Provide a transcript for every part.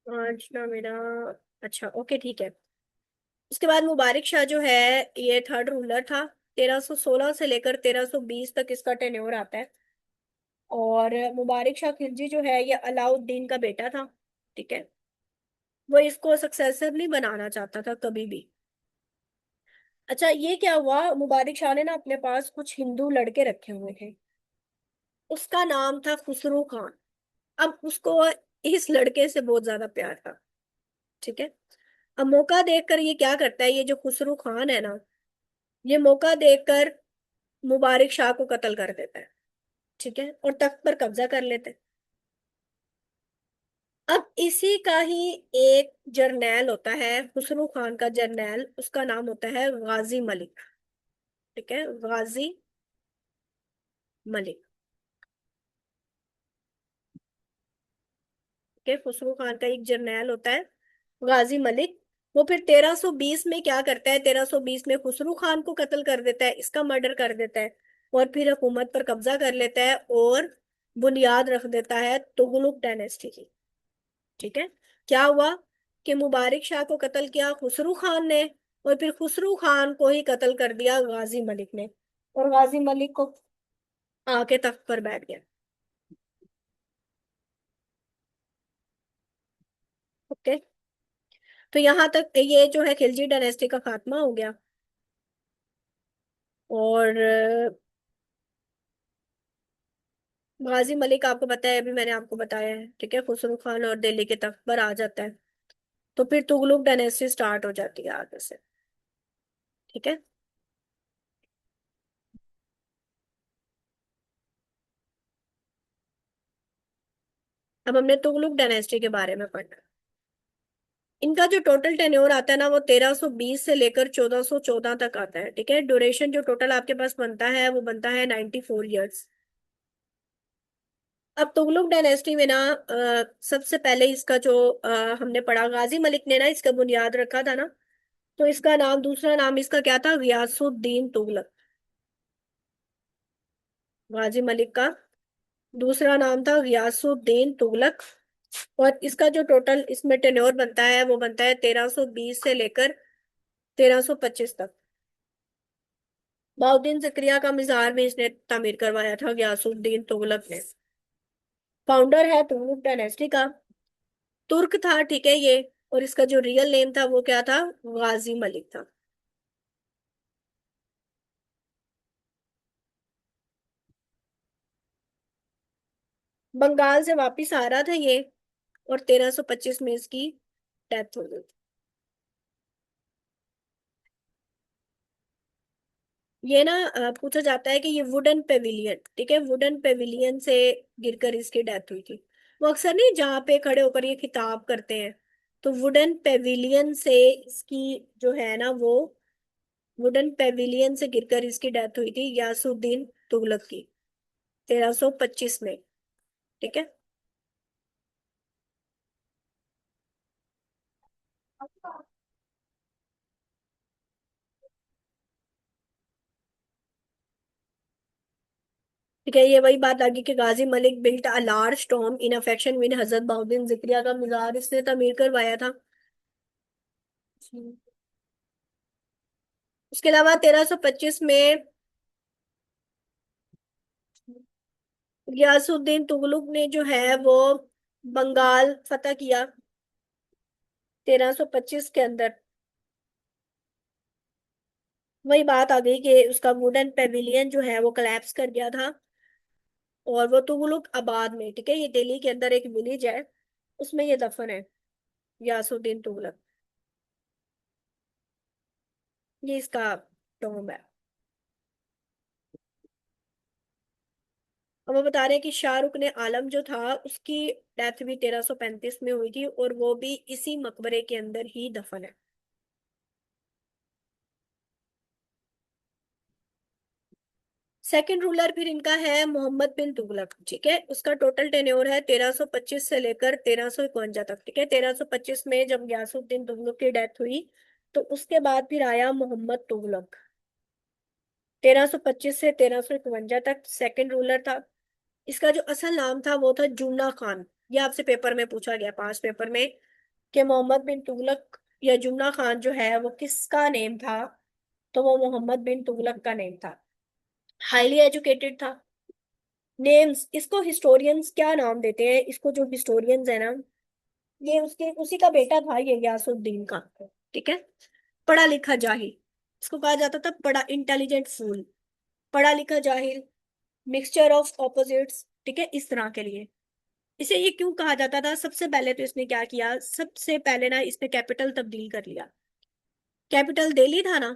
आज ना मेरा। अच्छा, ओके, ठीक है। उसके बाद मुबारक शाह जो है, ये थर्ड रूलर था। 1316 से लेकर 1320 तक इसका टेन्योर आता है। और मुबारक शाह खिलजी जो है, ये अलाउद्दीन का बेटा था। ठीक है। वो इसको सक्सेसर नहीं बनाना चाहता था कभी भी। अच्छा, ये क्या हुआ, मुबारक शाह ने ना अपने पास कुछ हिंदू लड़के रखे हुए थे। उसका नाम था खुसरो खान। अब उसको इस लड़के से बहुत ज्यादा प्यार था। ठीक है। अब मौका देखकर ये क्या करता है, ये जो खुसरो खान है ना, ये मौका देखकर मुबारक शाह को कत्ल कर देता है। ठीक है, और तख्त पर कब्जा कर लेते हैं। अब इसी का ही एक जर्नैल होता है, खुसरो खान का जर्नैल, उसका नाम होता है गाजी मलिक। ठीक है, गाजी मलिक। के खुसरो खान का एक जर्नैल होता है, गाजी मलिक। वो फिर 1320 में क्या करता है, 1320 में खुसरो खान को कत्ल कर देता है, इसका मर्डर कर देता है। और फिर हुकूमत पर कब्जा कर लेता है और बुनियाद रख देता है तुगलक डायनेस्टी की। ठीक है। क्या हुआ कि मुबारक शाह को कत्ल किया खुसरो खान ने, और फिर खुसरो खान को ही कत्ल कर दिया गाजी मलिक ने। और गाजी मलिक को आके तख्त पर बैठ गया। ओके। तो यहाँ तक ये जो है खिलजी डायनेस्टी का खात्मा हो गया। और गाजी मलिक आपको पता है, अभी मैंने आपको बताया है। ठीक है, खुसरो खान और दिल्ली के तख्त पर आ जाता है। तो फिर तुगलक डायनेस्टी स्टार्ट हो जाती है आगे से। ठीक है। अब हमने तुगलक डायनेस्टी के बारे में पढ़ा। इनका जो टोटल टेन्योर आता है ना, वो 1320 से लेकर 1414 तक आता है। ठीक है, ड्यूरेशन जो टोटल आपके पास बनता है, वो बनता है 94 ईयर्स। अब तुगलक डायनेस्टी में ना सबसे पहले इसका जो हमने पढ़ा, गाजी मलिक ने ना इसका बुनियाद रखा था ना। तो इसका नाम, दूसरा नाम इसका क्या था, गयासुद्दीन तुगलक। गाजी मलिक का दूसरा नाम था गयासुद्दीन तुगलक। और इसका जो टोटल इसमें टेन्योर बनता है, वो बनता है 1320 से लेकर 1325 तक। बहाउद्दीन जकरिया का मजार में इसने तामीर करवाया था गयासुद्दीन तुगलक ने। फाउंडर है तुगलक डायनेस्टी का, तुर्क था। ठीक है ये। और इसका जो रियल नेम था वो क्या था, गाजी मलिक था। बंगाल से वापिस आ रहा था ये, और 1325 में इसकी डेथ हो गई। ये ना पूछा जाता है कि ये वुडन पेविलियन, ठीक है, वुडन पेविलियन से गिरकर इसकी डेथ हुई थी। वो अक्सर नहीं जहाँ पे खड़े होकर ये खिताब करते हैं, तो वुडन पेविलियन से इसकी जो है ना, वो वुडन पेविलियन से गिरकर इसकी डेथ हुई थी यासुद्दीन तुगलक की, 1325 में। ठीक है। ठीक है, ये वही बात आ गई कि Ghazi Malik built a large tomb in affection with Hazrat Bahauddin Zakariya का मजार इसने तमीर करवाया था। उसके अलावा 1325 में गियासुद्दीन तुगलक ने जो है वो बंगाल फतह किया 1325 के अंदर। वही बात आ गई कि उसका वुडन पेविलियन जो है वो कलेप्स कर गया था। और वो तुगलक आबाद में, ठीक है, ये दिल्ली के अंदर एक विलेज है, उसमें ये दफन है, गियासुद्दीन तुगलक। ये इसका टॉम है। अब वो बता रहे हैं कि शाहरुख ने आलम जो था, उसकी डेथ भी 1335 में हुई थी, और वो भी इसी मकबरे के अंदर ही दफन है। सेकंड रूलर फिर इनका है मोहम्मद बिन तुगलक। ठीक है, उसका टोटल टेन्योर है 1325 से लेकर 1351 तक। ठीक है, 1325 में जब गयासुद्दीन तुगलक की डेथ हुई, तो उसके बाद फिर आया मोहम्मद तुगलक। 1325 से 1351 तक सेकंड रूलर था। इसका जो असल नाम था वो था जूना खान। ये आपसे पेपर में पूछा गया, पांच पेपर में। कि मोहम्मद बिन तुगलक या जुमना खान जो है वो किसका नेम था, तो वो मोहम्मद बिन तुगलक का नेम था। हाईली एजुकेटेड था। नेम्स, इसको हिस्टोरियंस क्या नाम देते हैं, इसको जो हिस्टोरियंस है ना, ये उसके उसी का बेटा था ये गयासुद्दीन का। ठीक है। पढ़ा लिखा जाहिल, इसको कहा जाता था पढ़ा इंटेलिजेंट फूल, पढ़ा लिखा जाहिल, मिक्सचर ऑफ ऑपोजिट्स। ठीक है, इस तरह के लिए इसे ये क्यों कहा जाता था। सबसे पहले तो इसने क्या किया, सबसे पहले ना इसने कैपिटल तब्दील कर लिया। कैपिटल दिल्ली था ना,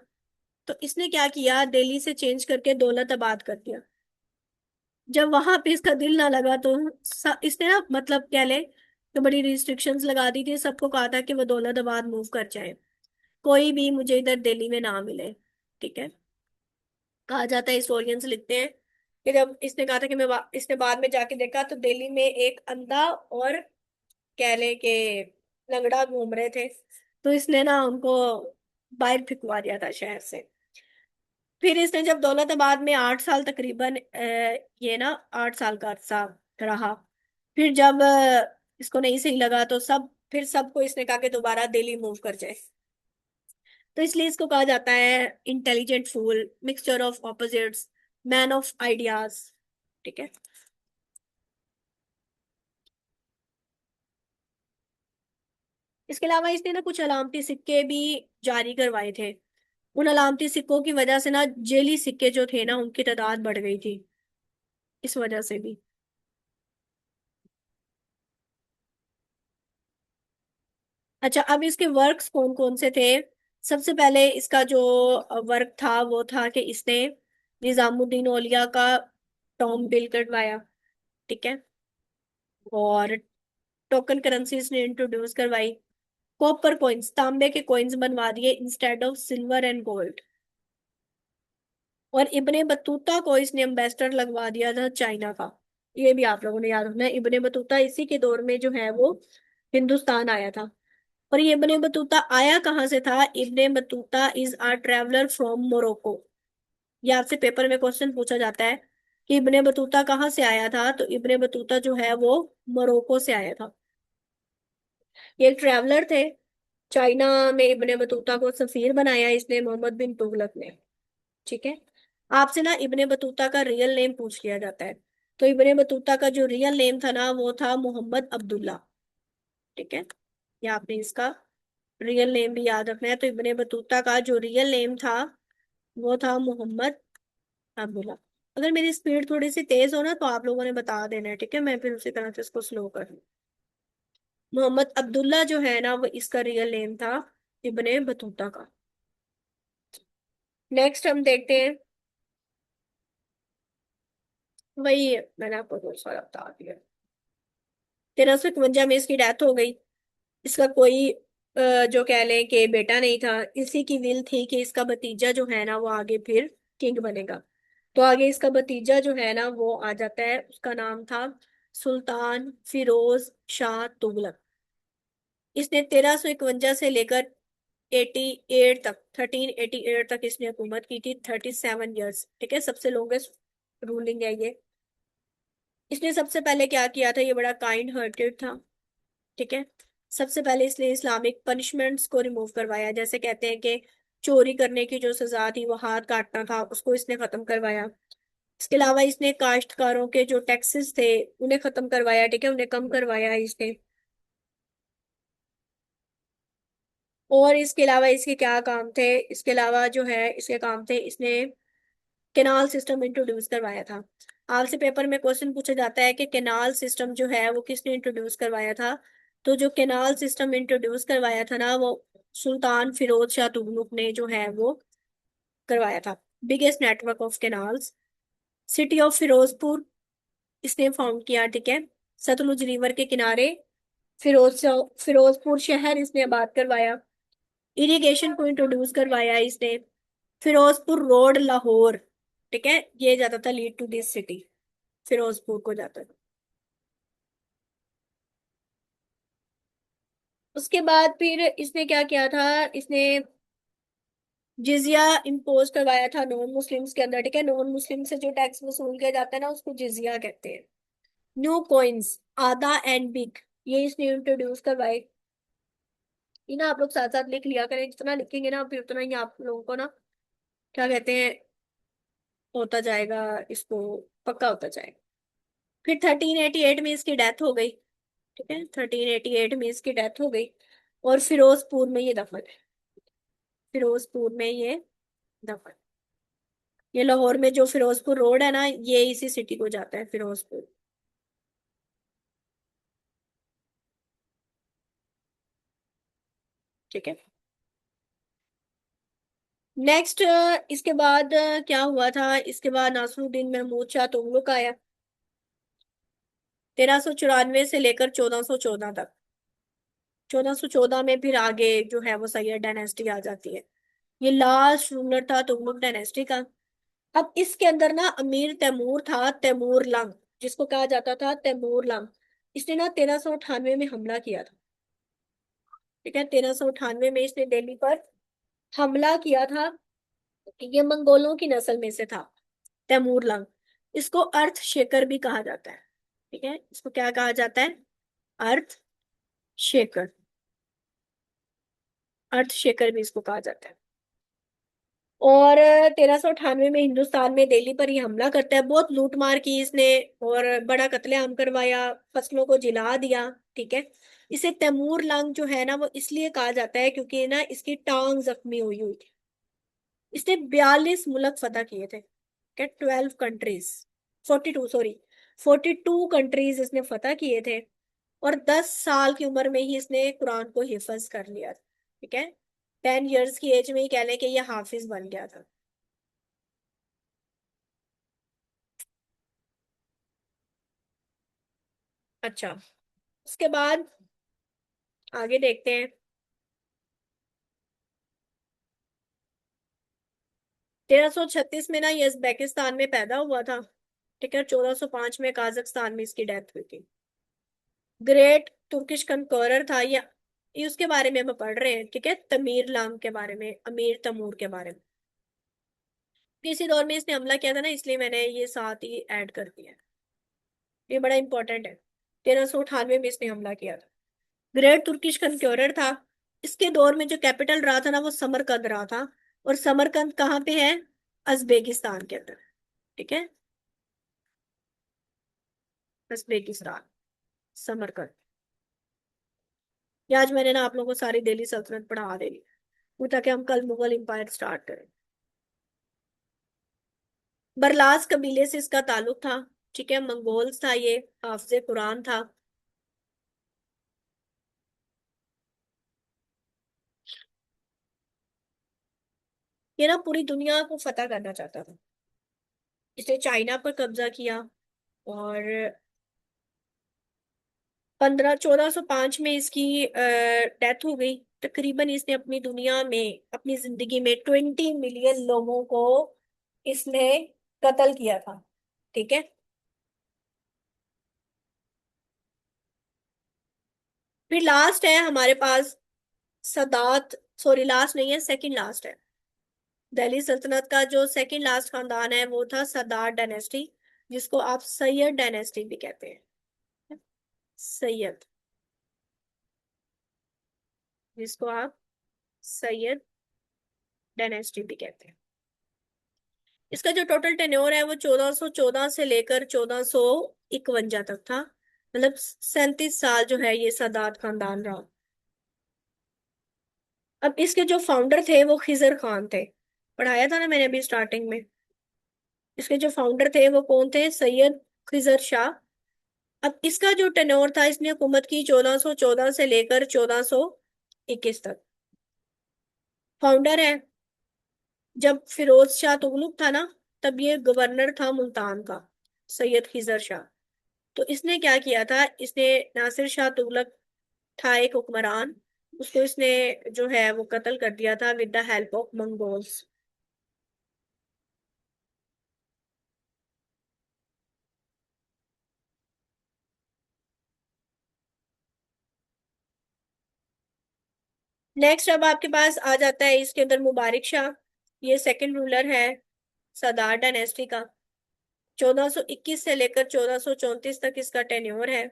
तो इसने क्या किया, दिल्ली से चेंज करके दौलताबाद कर दिया। जब वहां पे इसका दिल ना लगा तो इसने ना मतलब कह ले तो बड़ी रिस्ट्रिक्शंस लगा दी थी, सबको कहा था कि वो दौलताबाद मूव कर जाए, कोई भी मुझे इधर दिल्ली में ना मिले। ठीक है। कहा जाता है, हिस्टोरियंस लिखते हैं कि जब इसने कहा था कि इसने बाद में जाके देखा तो दिल्ली में एक अंधा और कह ले के लंगड़ा घूम रहे थे, तो इसने ना उनको बाहर फिकवा दिया था शहर से। फिर इसने जब दौलताबाद में 8 साल तकरीबन ये ना 8 साल का अरसा रहा। फिर जब इसको नहीं सही लगा तो फिर सबको इसने कहा कि दोबारा दिल्ली मूव कर जाए। तो इसलिए इसको कहा जाता है intelligent fool, mixture of opposites, man of ideas. ठीक है। इसके अलावा इसने ना कुछ अलामती सिक्के भी जारी करवाए थे। उन अलामती सिक्कों की वजह से ना जेली सिक्के जो थे ना उनकी तादाद बढ़ गई थी, इस वजह से भी। अच्छा, अब इसके वर्क्स कौन कौन से थे। सबसे पहले इसका जो वर्क था वो था कि इसने निजामुद्दीन औलिया का टॉम बिल कटवाया। ठीक है। और टोकन करेंसीज ने इंट्रोड्यूस करवाई। कॉपर कॉइन्स, तांबे के कॉइन्स बनवा दिए instead of silver and gold. और इब्ने बतूता को इसने एम्बेसडर लगवा दिया था चाइना का। ये भी आप लोगों ने याद रखना है, इब्ने बतूता इसी के दौर में जो है वो हिंदुस्तान आया था। और ये इब्ने बतूता आया कहाँ से था, Ibn Battuta is a traveller from Morocco. ये आपसे पेपर में क्वेश्चन पूछा जाता है कि इब्ने बतूता कहाँ से आया था, तो इब्ने बतूता जो है वो मोरक्को से आया था। ये एक ट्रैवलर थे। चाइना में इब्ने बतूता को सफीर बनाया इसने मोहम्मद बिन तुगलक ने। ठीक है। आपसे ना इब्ने बतूता का रियल नेम पूछ लिया जाता है। तो इब्ने बतूता का जो रियल नेम था ना वो था मोहम्मद अब्दुल्ला। ठीक है। या आपने इसका रियल नेम भी याद रखना है। तो इब्ने बतूता का जो रियल नेम था वो था मोहम्मद अब्दुल्ला। अगर मेरी स्पीड थोड़ी सी तेज हो ना तो आप लोगों ने बता देना है, ठीक है, मैं फिर उसी तरह से इसको स्लो कर लूँ। मोहम्मद अब्दुल्ला जो है ना वो इसका रियल नेम था इब्ने बतूता का। नेक्स्ट हम देखते हैं, वही मैंने आपको थोड़ा सा बता दिया। 1351 में इसकी डेथ हो गई। इसका कोई जो कह लें कि बेटा नहीं था। इसी की विल थी कि इसका भतीजा जो है ना वो आगे फिर किंग बनेगा। तो आगे इसका भतीजा जो है ना वो आ जाता है, उसका नाम था सुल्तान फिरोज शाह तुगलक। इसने 1351 से लेकर 88 तक, 1388 तक इसने हुकूमत की थी, 37 ईयर्स। ठीक है, सबसे लॉन्गेस्ट रूलिंग है ये। इसने सबसे पहले क्या किया था, ये बड़ा काइंड हार्टेड था। ठीक है। सबसे पहले इसने इस्लामिक पनिशमेंट्स को रिमूव करवाया, जैसे कहते हैं कि चोरी करने की जो सजा थी वो हाथ काटना था, उसको इसने खत्म करवाया। इसके अलावा इसने काश्तकारों के जो टैक्सेस थे उन्हें खत्म करवाया। ठीक है, उन्हें कम करवाया इसने। और इसके अलावा इसके क्या काम थे, इसके अलावा जो है इसके काम थे, इसने केनाल सिस्टम इंट्रोड्यूस करवाया था। आपसे पेपर में क्वेश्चन पूछा जाता है कि केनाल सिस्टम जो है वो किसने इंट्रोड्यूस करवाया था। तो जो केनाल सिस्टम इंट्रोड्यूस करवाया था ना वो सुल्तान फिरोज शाह तुगलक ने जो है वो करवाया था। Biggest network of canals. City of Firozpur इसने फाउंड किया। ठीक है। सतलुज रिवर के किनारे फिरोजपुर शहर इसने आबाद करवाया। इरिगेशन को इंट्रोड्यूस करवाया इसने। फिरोजपुर रोड लाहौर, ठीक है, ये जाता था lead to this city, Firozpur को जाता था। उसके बाद फिर इसने क्या किया था, इसने जिजिया इम्पोज करवाया था नॉन मुस्लिम्स के अंदर। ठीक है, नॉन मुस्लिम से जो टैक्स वसूल किया जाता है ना उसको जिजिया कहते हैं। न्यू कॉइन्स, आधा एंड बिग, ये इसने इंट्रोड्यूस करवाए। ये ना आप लोग साथ साथ लिख लिया करें, जितना लिखेंगे ना फिर उतना ही आप लोगों को ना क्या कहते हैं होता जाएगा, इसको पक्का होता जाएगा। फिर 1388 में इसकी डेथ हो गई। ठीक है, 1388 में इसकी डेथ हो गई। और फिरोजपुर में ये दफन है। फिरोजपुर में ये दफन। ये लाहौर में जो फिरोजपुर रोड है ना, ये इसी सिटी को जाता है, फिरोजपुर। ठीक है। नेक्स्ट, इसके बाद क्या हुआ था, इसके बाद नासरुद्दीन महमूद शाह तुगलक आया। 1394 से लेकर 1414 तक। 1414 में फिर आगे जो है वो सैयद डायनेस्टी आ जाती है। ये लास्ट रूलर था तुगलक डायनेस्टी का। अब इसके अंदर ना अमीर तैमूर था, तैमूर लंग, जिसको कहा जाता था तैमूर लंग। इसने ना 1398 में हमला किया था। ठीक है, 1398 में इसने दिल्ली पर हमला किया था। ये मंगोलों की नस्ल में से था, तैमूर लंग। इसको अर्थ शेकर भी कहा जाता है। ठीक है, इसको क्या कहा जाता है, अर्थ शेकर। अर्थ शेकर भी इसको कहा जाता है। और 1398 में हिंदुस्तान में दिल्ली पर ही हमला करता है, बहुत लूट मार की इसने। और बड़ा कत्लेआम करवाया, फसलों को जिला दिया। ठीक है। इसे तैमूर लंग जो है ना वो इसलिए कहा जाता है क्योंकि ना इसकी टांग जख्मी हुई हुई थी। इसने 42 मुल्क फतह किए थे। क्या, 12 कंट्रीज, 42 सॉरी, 42 कंट्रीज इसने फतह किए थे। और 10 साल की उम्र में ही इसने कुरान को हिफज कर लिया था। ठीक है, 10 इयर्स की एज में ही कह लें कि ये हाफिज बन गया था। अच्छा, उसके बाद आगे देखते हैं। 1336 में ना ये उज्बेकिस्तान में पैदा हुआ था। ठीक है, 1405 में काजाकिस्तान में इसकी डेथ हुई थी। ग्रेट तुर्किश कंकरर था ये उसके बारे में हम पढ़ रहे हैं। ठीक है, तमीर लांग के बारे में, अमीर तमूर के बारे में। किसी दौर में इसने हमला किया था ना, इसलिए मैंने ये साथ ही ऐड कर दिया। ये बड़ा इंपॉर्टेंट है। 1398 में इसने हमला किया था। ग्रेट तुर्किश कंक्योरर था। इसके दौर में जो कैपिटल रहा था ना वो समरकंद रहा था। और समरकंद कहाँ पे है, उज्बेकिस्तान के अंदर। ठीक है, उज्बेकिस्तान, समरकंद। ये आज मैंने ना आप लोगों को सारी दिल्ली सल्तनत पढ़ा देनी, वो ताकि हम कल मुगल एम्पायर स्टार्ट करें। बरलास कबीले से इसका ताल्लुक था। ठीक है, मंगोल्स था ये, हाफिज कुरान था। ये ना पूरी दुनिया को फतह करना चाहता था। इसने चाइना पर कब्जा किया। और 1405 में इसकी डेथ हो गई। तकरीबन इसने अपनी दुनिया में, अपनी जिंदगी में 20 मिलियन लोगों को इसने कत्ल किया था। ठीक है। फिर लास्ट है हमारे पास सदात, सॉरी लास्ट नहीं है, सेकंड लास्ट है। दिल्ली सल्तनत का जो सेकंड लास्ट खानदान है वो था सदात डायनेस्टी, जिसको आप सैयद डायनेस्टी भी कहते हैं। सैयद, जिसको आप सैयद डायनेस्टी भी कहते हैं। इसका जो टोटल टेन्योर है वो 1414 से लेकर 1451 तक था। मतलब 37 साल जो है ये सादात खानदान रहा। अब इसके जो फाउंडर थे वो खिजर खान थे। पढ़ाया था ना मैंने अभी स्टार्टिंग में। इसके जो फाउंडर थे वो कौन थे, सैयद खिजर शाह। अब इसका जो टेन्योर था, इसने हुकूमत की 1414 से लेकर 1421 तक। फाउंडर है। जब फिरोज शाह तुगलक था ना, तब ये गवर्नर था मुल्तान का, सैयद खिजर शाह। तो इसने क्या किया था, इसने नासिर शाह तुगलक था एक हुक्मरान, उसको इसने जो है वो कत्ल कर दिया था with the help of Mongols. Next अब आपके पास आ जाता है इसके अंदर मुबारक शाह। ये सेकंड रूलर है सदार डायनेस्टी का। 1421 से लेकर 1434 तक इसका टेन्योर है।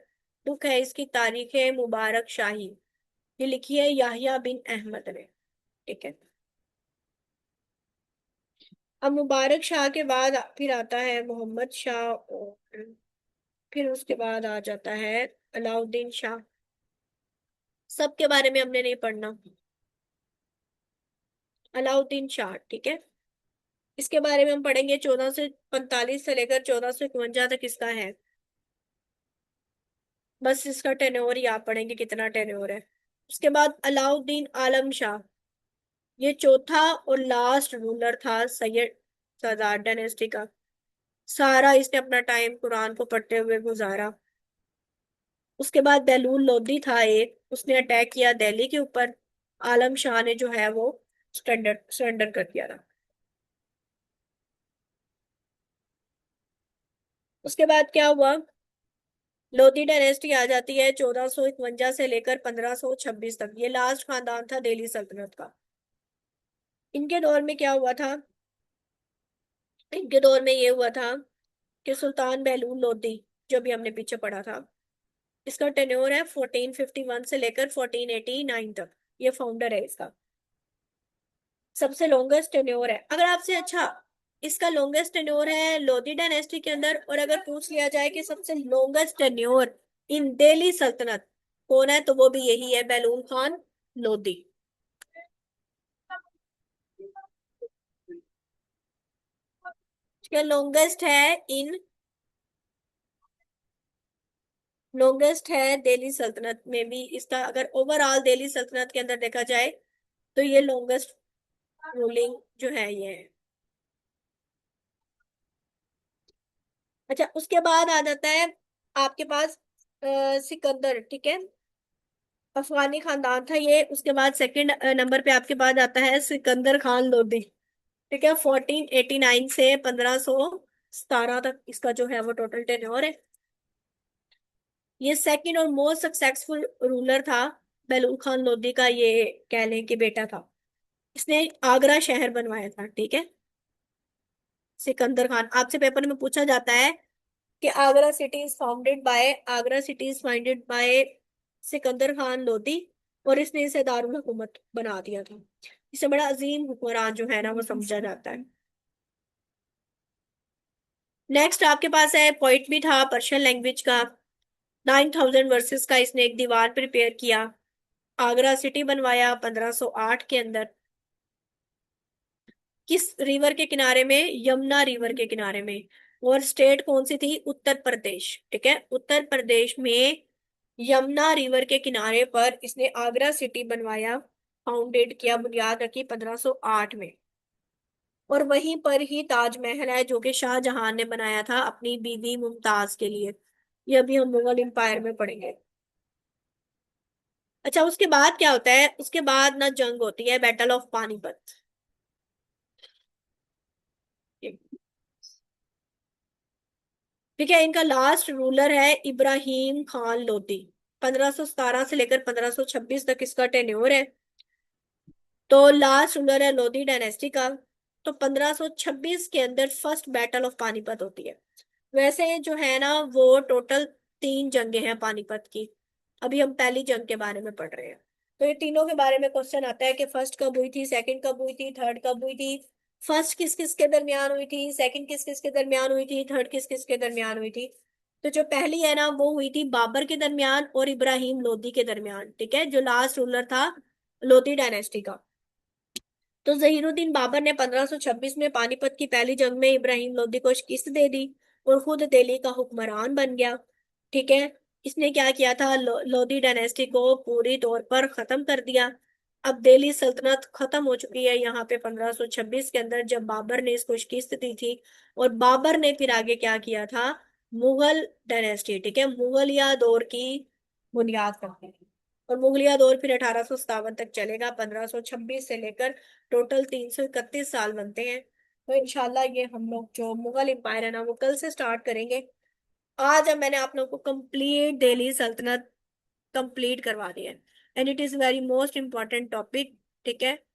बुक है इसकी तारीख है मुबारक शाही। ये लिखी है याहिया बिन अहमद ने। ठीक है। अब मुबारक शाह के बाद फिर आता है मोहम्मद शाह, और फिर उसके बाद आ जाता है अलाउद्दीन शाह। सबके बारे में हमने नहीं पढ़ना। अलाउद्दीन शाह, ठीक है। इसके बारे में हम पढ़ेंगे 1445 से लेकर 1451 तक इसका है। बस इसका टेन्योर ही आप पढ़ेंगे कितना टेन्योर है। उसके बाद अलाउद्दीन आलम शाह, ये चौथा और लास्ट रूलर था सैयद सरदार डायनेस्टी का। सारा इसने अपना टाइम कुरान को पढ़ते हुए गुजारा। उसके बाद बेलूल लोदी था एक, उसने अटैक किया दिल्ली के ऊपर। आलम शाह ने जो है वो सरेंडर कर दिया था। उसके बाद क्या हुआ, लोधी डायनेस्टी आ जाती है 1451 से लेकर 1526 तक। ये लास्ट खानदान था दिल्ली सल्तनत का। इनके दौर में क्या हुआ था, इनके दौर में ये हुआ था कि सुल्तान बहलूल लोधी, जो भी हमने पीछे पढ़ा था, इसका टेन्योर है 1451 से लेकर 1489 तक। ये फाउंडर है इसका। सबसे लॉन्गेस्ट टेन्योर है। अगर आपसे अच्छा, इसका लॉन्गेस्ट टेन्योर है लोधी डायनेस्टी के अंदर, और अगर पूछ लिया जाए कि सबसे लॉन्गेस्ट टेन्योर इन दिल्ली सल्तनत कौन है, तो वो भी यही है, बैलून खान लोधी। लॉन्गेस्ट है इन लॉन्गेस्ट है दिल्ली सल्तनत में भी। इसका अगर ओवरऑल दिल्ली सल्तनत के अंदर देखा जाए तो ये लॉन्गेस्ट रूलिंग जो है ये है। अच्छा, उसके बाद आ जाता है आपके पास सिकंदर, ठीक है। अफगानी खानदान था ये। उसके बाद सेकंड नंबर पे आपके पास आता है सिकंदर खान लोधी। ठीक है, 1489 से 1517 तक इसका जो है वो टोटल टेन्योर है। ये सेकंड और मोस्ट सक्सेसफुल रूलर था बेलूल खान लोधी का, ये कह लें कि बेटा था। इसने आगरा शहर बनवाया था, ठीक है। सिकंदर खान, आपसे पेपर में पूछा जाता है कि Agra city is founded by Sikandar Khan Lodhi, और इसने इसे दारुल हुकूमत बना दिया था। इसे बड़ा अजीम हुक्मरान जो है ना वो समझा जाता है। नेक्स्ट आपके पास है, पोइट भी था पर्शियन लैंग्वेज का। 9000 वर्सेस का इसने एक दीवार प्रिपेयर किया। आगरा सिटी बनवाया 1508 के अंदर। किस रिवर के किनारे में, यमुना रिवर के किनारे में। और स्टेट कौन सी थी, उत्तर प्रदेश, ठीक है। उत्तर प्रदेश में यमुना रिवर के किनारे पर इसने आगरा सिटी बनवाया, फाउंडेड किया, बुनियाद रखी 1508 में। और वहीं पर ही ताजमहल है जो कि शाहजहां ने बनाया था अपनी बीवी मुमताज के लिए। ये अभी हम मुगल एम्पायर में पढ़ेंगे। अच्छा, उसके बाद क्या होता है, उसके बाद ना जंग होती है, बैटल ऑफ पानीपत। ठीक है, इनका लास्ट रूलर है इब्राहिम खान लोधी। 1517 से लेकर 1526 तक इसका टेन्योर है। तो लास्ट रूलर है लोधी डायनेस्टी का। तो 1526 के अंदर फर्स्ट बैटल ऑफ पानीपत होती है। वैसे जो है ना वो टोटल 3 जंगें हैं पानीपत की। अभी हम पहली जंग के बारे में पढ़ रहे हैं। तो ये तीनों के बारे में क्वेश्चन आता है कि फर्स्ट कब हुई थी, सेकंड कब हुई थी, थर्ड कब हुई थी। फर्स्ट किस किस के दरमियान हुई थी, सेकंड किस किस के दरमियान हुई थी, थर्ड किस किस के दरमियान हुई थी। तो जो पहली है ना वो हुई थी बाबर के दरमियान और इब्राहिम लोदी के दरमियान, ठीक है, जो लास्ट रूलर था लोदी डायनेस्टी का। तो जहीरुद्दीन बाबर ने 1526 में पानीपत की पहली जंग में इब्राहिम लोदी को शिकस्त दे दी और खुद दिल्ली का हुक्मरान बन गया। ठीक है। इसने क्या किया था, लोधी डायनेस्टी को पूरी तौर पर खत्म कर दिया। अब दिल्ली सल्तनत खत्म हो चुकी है यहाँ पे 1526 के अंदर, जब बाबर ने इसको शिकस्त दी थी। और बाबर ने फिर आगे क्या किया था, मुगल डायनेस्टी, ठीक है, मुगलिया दौर की बुनियाद रखी थी। और मुगलिया दौर फिर 1857 तक चलेगा, 1526 से लेकर टोटल 331 साल बनते हैं। तो इंशाल्लाह ये हम लोग जो मुगल एम्पायर है ना वो कल से स्टार्ट करेंगे। आज अब मैंने आप लोगों को कंप्लीट दिल्ली सल्तनत कंप्लीट करवा दिया है, and it is very most important topic, ठीक है।